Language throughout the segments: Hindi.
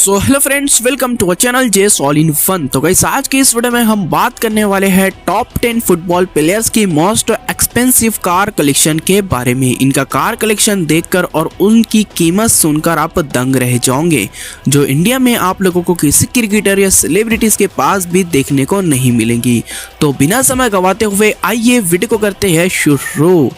So hello friends, welcome to our channel Jess all in fun. तो गाइस, आज की इस वीडियो में हम बात करने वाले हैं टॉप 10 फुटबॉल प्लेयर्स की मोस्ट एक्सपेंसिव कार कलेक्शन के बारे में। इनका कार कलेक्शन देखकर और उनकी कीमत सुनकर आप दंग रह जाओगे, जो इंडिया में आप लोगों को किसी क्रिकेटर या सेलिब्रिटीज के पास भी देखने को नहीं मिलेंगी। तो बिना समय गवाते हुए आइए वीडियो को करते हैं शुरू।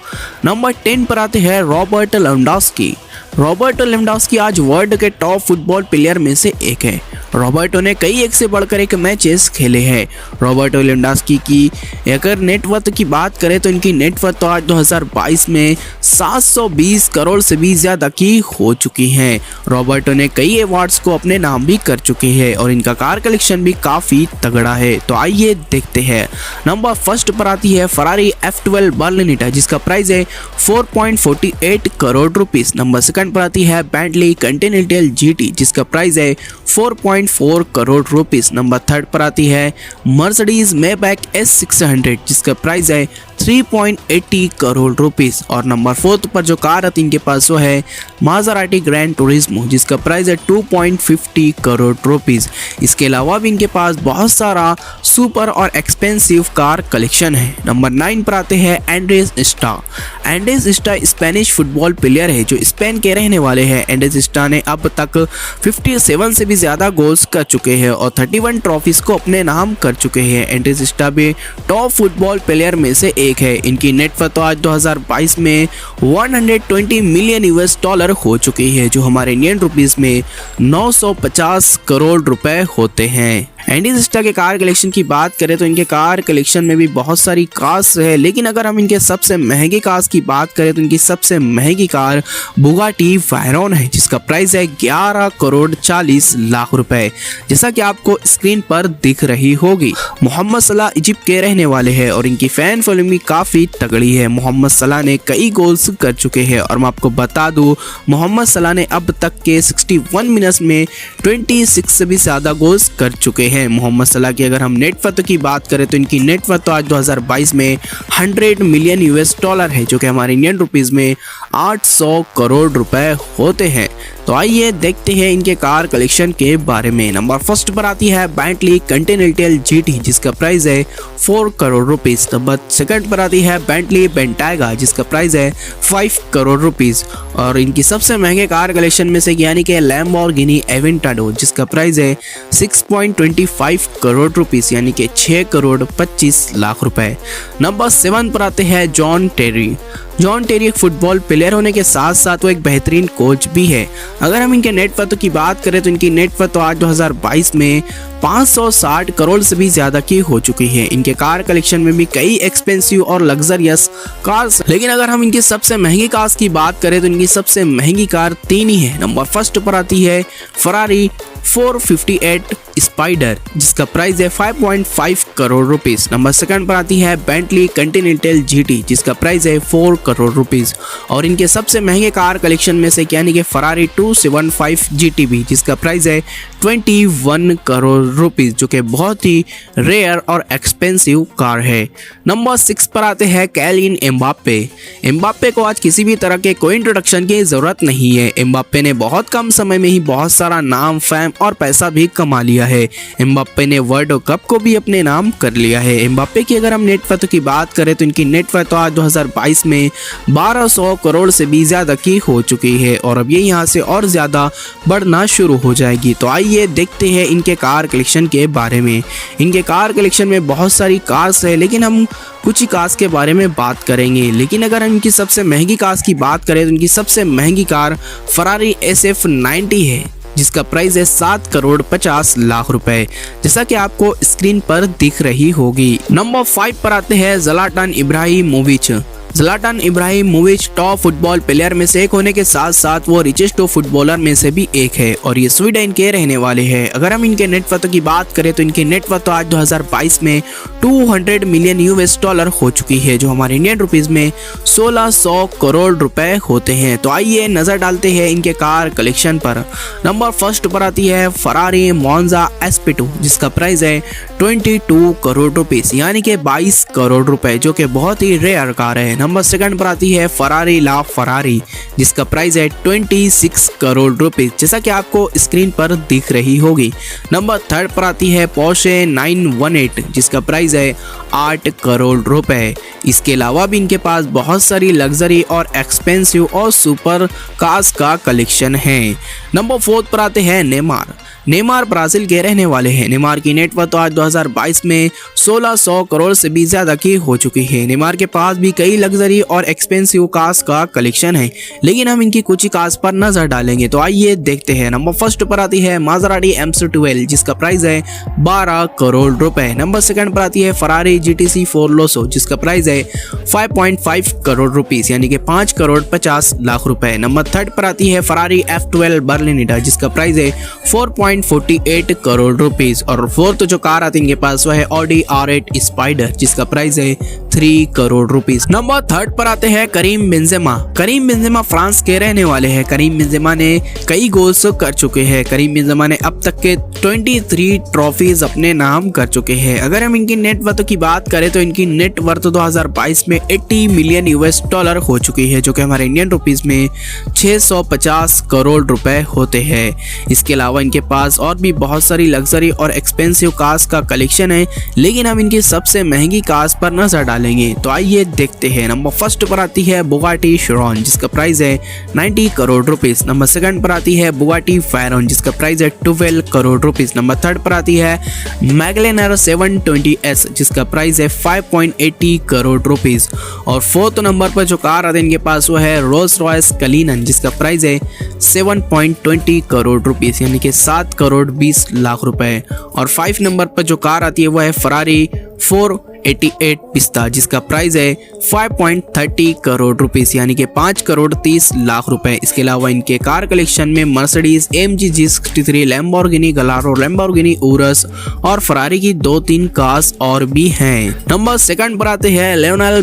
नंबर 10 पर आते हैं रॉबर्ट लेवेंडोव्स्की। रॉबर्ट लेवेंडोव्स्की आज वर्ल्ड के टॉप फुटबॉल प्लेयर में से एक है। रॉबर्टो ने कई एक से बढ़कर एक मैचेस खेले हैं। रॉबर्ट लेवेंडोव्स्की की अगर नेटवर्थ की बात करें तो इनकी नेटवर्थ तो आज 2022 में 720 करोड़ से भी ज़्यादा की हो चुकी है। रॉबर्टो ने कई अवार्ड्स को अपने नाम भी कर चुके हैं और इनका कार कलेक्शन भी काफ़ी तगड़ा है। तो आइए देखते हैं। नंबर फर्स्ट पर आती है फरारी F12 बर्लिनीटा, जिसका प्राइस है 4.48 करोड़ रुपीस। नंबर सेकंड पर आती है बेंटली कॉन्टिनेंटल GT, जिसका प्राइस है 4.4 करोड़ रुपीस। नंबर थर्ड पर आती है मर्सिडीज मेबैक S600, जिसका प्राइस है 3.80 करोड़ रुपीस। और नंबर फोर्थ पर जो कार आती है इनके पास वो है मासेराटी ग्रैंड टूरिज्मो, जिसका प्राइस है 2.50 करोड़ रुपीस। इसके अलावा भी इनके पास बहुत सारा सुपर और एक्सपेंसिव कार कलेक्शन है। नंबर 9 पर आते हैं Andres Iniesta. Andres Iniesta Spanish football player है जो स्पेन के रहने वाले हैं। एंड्रेस इस्टा ने अब तक 57 से भी ज़्यादा गोल्स कर चुके हैं और 31 ट्रॉफीज को अपने नाम कर चुके हैं। एंड्रेस इस्टा भी टॉप फुटबॉल प्लेयर में से एक है। इनकी नेटवर्थ तो आज 2022 में 120 मिलियन US$ हो चुकी है, जो हमारे इंडियन रुपीस में 950 करोड़ रुपए होते हैं। एंड्रेस इस्टा के कार कलेक्शन की बात करें तो इनके कार कलेक्शन में भी बहुत सारी कार्स है, लेकिन अगर हम इनके सबसे महंगे कार्स की बात करें तो इनकी सबसे महंगी कार बुगाटी वायरॉन है, जिसका प्राइस है 11 करोड़ 40 लाख रुपए, जैसा कि आपको स्क्रीन पर दिख रही होगी। मोहम्मद सलाह इजिप्ट के रहने वाले हैं और इनकी फैन फॉलोइंग भी काफ़ी तगड़ी है। मोहम्मद सलाह ने कई गोल्स कर चुके हैं और मैं आपको बता दूँ, मोहम्मद सलाह ने अब तक के 61 मिनट्स में 26 से भी ज़्यादा गोल्स कर चुके हैं। मोहम्मद सलाह की अगर हम नेटवर्थ की बात करें तो इनकी नेटवर्थ तो आज 2022 में 100 मिलियन US$ है, जो कि हमारे इंडियन रुपीस में 800 करोड़ रुपए होते हैं। तो आइए देखते हैं इनके कार कलेक्शन के बारे में। नंबर फर्स्ट पर आती है बेंटली कॉन्टिनेंटल GT, जिसका प्राइस है 4 करोड़ रुपीस। नंबर सेकंड पर आती है बेंटली बेंटागा, जिसका प्राइस है 5 करोड़ रुपीस। और इनकी सबसे महंगे कार कलेक्शन में से यानी कि लैम्बोर्गिनी एवेंटाडो, जिसका प्राइस है 6.25 करोड़ रुपीस, यानी कि 6 करोड़ 25 लाख रुपए। नंबर 7 पर आते हैं जॉन टेरी। जॉन टेरी एक फुटबॉल प्लेयर होने के साथ साथ वो एक बेहतरीन कोच भी है। अगर हम इनके नेटवर्थ की बात करें तो इनकी नेटवर्थ तो आज 2022 में 560 करोड़ से भी ज़्यादा की हो चुकी है। इनके कार कलेक्शन में भी कई एक्सपेंसिव और लग्जरियस कार्स, लेकिन अगर हम इनकी सबसे महंगी कार्स की बात करें तो इनकी सबसे महंगी कार 3 ही है। नंबर फर्स्ट पर आती है फरारी 458 स्पाइडर, जिसका प्राइस है 5.5 करोड़ रुपीस। नंबर सेकंड पर आती है बेंटली कॉन्टिनेंटल GT, जिसका प्राइस है 4 करोड़ रुपीस। और इनके सबसे महंगे कार कलेक्शन में से यानी कि फरारी 275 GTB, जिसका प्राइस है 21 करोड़ रुपीस, जो कि बहुत ही रेयर और एक्सपेंसिव कार है। नंबर 6 पर आते हैं कैलिन एम्बाप्पे। एम्बाप्पे को आज किसी भी तरह के कोई इंट्रोडक्शन की ज़रूरत नहीं है। एम्बाप्पे ने बहुत कम समय में ही बहुत सारा नाम, फैम और पैसा भी कमा लिया है। एम्बाप्पे ने वर्ल्ड कप को भी अपने नाम कर लिया है। एम्बाप्पे की अगर हम नेटवर्थ की बात करें तो इनकी नेटवर्थ तो आज 2022 में 1200 करोड़ से भी ज़्यादा की हो चुकी है और अब ये यहाँ से और ज़्यादा बढ़ना शुरू हो जाएगी। तो आइए देखते हैं इनके कार कलेक्शन के बारे में। इनके कार कलेक्शन में बहुत सारी कार्स है, लेकिन हम कुछ ही कार्स के बारे में बात करेंगे। लेकिन अगर हम इनकी सबसे महंगी कार्स की बात करें तो इनकी सबसे महंगी कार फरारी SF90 है, जिसका प्राइस है 7 करोड़ 50 लाख रुपए, जैसा कि आपको स्क्रीन पर दिख रही होगी। नंबर 5 पर आते हैं Zlatan Ibrahimovic. Zlatan Ibrahimovic top football player में से एक होने के साथ साथ वो रिचेस्ट फुटबॉलर में से भी एक है और ये स्वीडन के रहने वाले हैं। अगर हम इनके नेटवर्थ की बात करें तो इनके नेटवर्थ तो आज 2022 में 200 मिलियन US$ हो चुकी है, जो हमारे इंडियन रुपीस में 1600 करोड़ रुपए होते हैं। तो आइए नजर डालते हैं इनके कार कलेक्शन पर। नंबर फर्स्ट पर आती है फरारी मोंजा SP2 जिसका प्राइस है 22 करोड़ रुपीस यानी कि 22 करोड़ रुपए, जो कि बहुत ही रेयर कार है। नंबर सेकंड पर आती है फरारी ला फरारी जिसका प्राइस है 26 करोड़ रुपीस, जैसा कि आपको स्क्रीन पर दिख रही होगी। नंबर थर्ड पर आती है पोर्शे 918 जिसका प्राइस है 8 करोड़ रुपए। इसके अलावा भी इनके पास बहुत सारी लग्जरी और एक्सपेंसिव और सुपर कार्स का कलेक्शन है। नंबर फोर्थ पर आते हैं नेमार ब्राजील के रहने वाले हैं। नेमार की नेटवर्थ आज 2022 में 1600 करोड़ से भी ज्यादा की हो चुकी है। नेमार के पास भी कई लग्जरी और एक्सपेंसिव कार्स का कलेक्शन है, लेकिन हम इनकी कुछ ही कार्स पर नजर डालेंगे। तो आइए देखते हैं। नंबर फर्स्ट पर आती है मासेराटी MC12 जिसका प्राइस है 12 करोड़ रुपए। नंबर सेकंड पर आती है फरारी GTC 4 लोसो जिसका प्राइस है 5.5 करोड़ रुपीस यानी कि 5 करोड़ 50 लाख रुपए। नंबर थर्ड पर आती है फरारी F12 बर्लिनिटा जिसका प्राइस है 4.48 करोड़ रुपीस। और फोर्थ जो कार आती है इनके पास वह है ऑडी R8 स्पाइडर जिसका प्राइस है 3 करोड़ रुपीस। नंबर थर्ड पर आते हैं करीम बेंजेमा फ्रांस के रहने वाले हैं। करीम बेंजेमा ने कई गोल्स कर चुके हैं। करीम बेंजेमा ने अब तक के 23 ट्रॉफीज अपने नाम कर चुके हैं। अगर हम इनकी नेटवर्थ की बात करें तो इनकी नेटवर्थ 2022 में 80 मिलियन US$ हो चुकी है, जो कि हमारे इंडियन रुपीस में 650 करोड़ रुपए होते हैं। इसके अलावा इनके पास और भी बहुत सारी लग्जरी और एक्सपेंसिव कार्स का कलेक्शन है, लेकिन हम इनकी सबसे महंगी कार्स पर नजर डालेंगे। तो आइए देखते हैं। नंबर फर्स्ट पर आती है बुगाटी चिरॉन जिसका प्राइस है 90 करोड़ रुपीस। नंबर सेकंड पर आती है बुगाटी वेयरॉन जिसका प्राइस है 12 करोड़ रुपीस। नंबर थर्ड पर आती है मैगलेनर 720S जिसका प्राइस है 5.80 करोड़ रुपीस। और फोर्थ नंबर पर जो कार आती है इनके पास वो है रोल्स रॉयस कलिनन जिसका प्राइस है 7.20 करोड़ रुपीस यानी कि 7 करोड़ 20 लाख रुपए। और 5 नंबर पर जो कार आती है वो है फरारी 488 पिस्ता जिसका प्राइस है 5.30 करोड़ रुपीस यानी कि 5 करोड़ 30 लाख रुपए। इसके अलावा इनके कार कलेक्शन में Mercedes AMG G63, Lamborghini Gallardo, Lamborghini Urus और फरारी की 2-3 कार्स और भी हैं। नंबर सेकंड पर आते हैं लियोनेल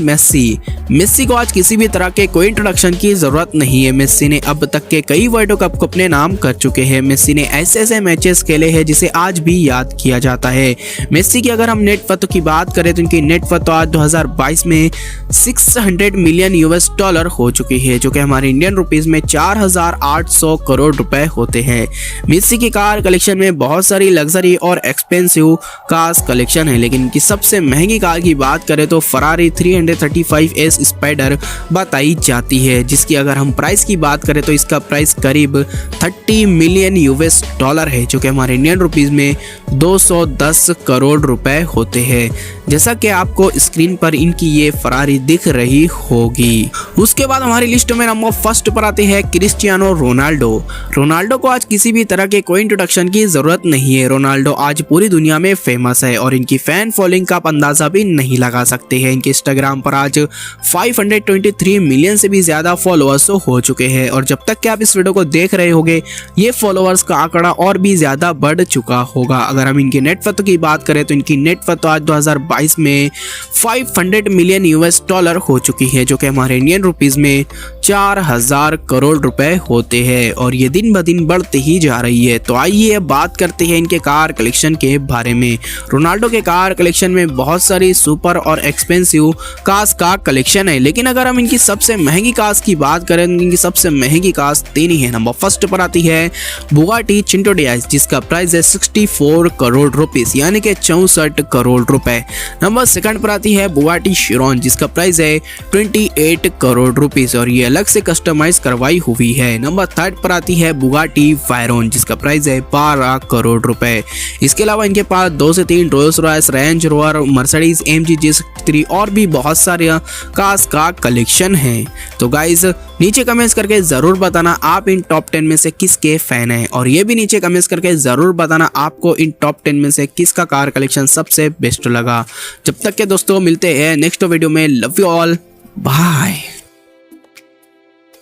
मेस्सी को आज किसी भी तरह के कोई इंट्रोडक्शन की जरूरत नहीं है। मेस्सी ने अब तक के कई वर्ल्ड कप को अपने नाम कर चुके हैं। मेस्सी ने ऐसे मैचेस खेले हैं जिसे आज भी याद किया जाता है। मेस्सी की अगर हम नेटवर्थ की बात करें तो इनकी नेटवर्थ आज 2022 में 600 मिलियन US$ हो चुकी है, जो कि हमारे इंडियन रुपीस में 4800 करोड़ रुपए होते हैं। मेस्सी की कार कलेक्शन में बहुत सारी लग्जरी और एक्सपेंसिव कार्स कलेक्शन है, लेकिन इनकी सबसे महंगी कार की बात करें तो फरारी 335S स्पाइडर बताई जाती है, जिसकी अगर हम प्राइस की बात करें तो इसका प्राइस करीब 30 मिलियन US$ है, जो कि हमारे इंडियन रुपीस में 210 करोड़ रुपए होते हैं, जैसा कि आपको स्क्रीन पर इनकी ये फरारी दिख रही होगी। उसके बाद हमारी लिस्ट में नंबर फर्स्ट पर आते हैं क्रिस्टियानो रोनाल्डो को आज किसी भी तरह के कोई इंट्रोडक्शन की जरूरत नहीं है। रोनाल्डो आज पूरी दुनिया में फेमस है और इनकी फैन फॉलोइंग का आप अंदाजा भी नहीं लगा सकते हैं। इनके इंस्टाग्राम पर आज 523 मिलियन से भी ज्यादा फॉलोअर्स हो चुके हैं और जब तक कि आप इस वीडियो को देख रहे होंगे ये फॉलोअर्स का आंकड़ा और भी ज्यादा बढ़ चुका होगा। अगर हम इनकी नेटवर्थ की बात करें तो इनकी नेटवर्थ आज 2022 में 500 मिलियन US$ हो चुकी है, जो कि हमारे इंडियन रुपीस में 4000 करोड़ रुपए होते हैं और ये दिन ब दिन बढ़ते ही जा रही है। तो आइए अब बात करते हैं इनके कार कलेक्शन के बारे में। रोनाल्डो के कार कलेक्शन में बहुत सारी सुपर और एक्सपेंसिव कार्स का कलेक्शन है, लेकिन अगर हम इनकी सबसे महंगी कार्स की बात करें तो इनकी सबसे महंगी कार्स 3 ही है। नंबर फर्स्ट पर आती है बुगाटी चिंटो डियाज जिसका प्राइस है 64 करोड़ रुपीस यानी कि 64 करोड़ रुपए। नंबर सेकंड पर आती है बुगाटी चिरॉन जिसका प्राइस है 28 करोड़ रुपीस और ये अलग से कस्टमाइज करवाई हुई है। नंबर थर्ड पर आती है बुगाटी वेयरॉन जिसका प्राइस है 12 करोड़ रुपए। इसके अलावा इनके पास 2 से 3 Rolls Royce, range rover, Mercedes AMG G63 और भी बहुत सारे कार्स का कलेक्शन है। तो गाइज नीचे कमेंट्स करके जरूर बताना आप इन टॉप 10 में से किसके फैन हैं और ये भी नीचे कमेंट्स करके जरूर बताना आपको इन टॉप 10 में से किसका कार कलेक्शन सबसे बेस्ट लगा। जब तक के दोस्तों मिलते हैं नेक्स्ट वीडियो में। Love you all, bye.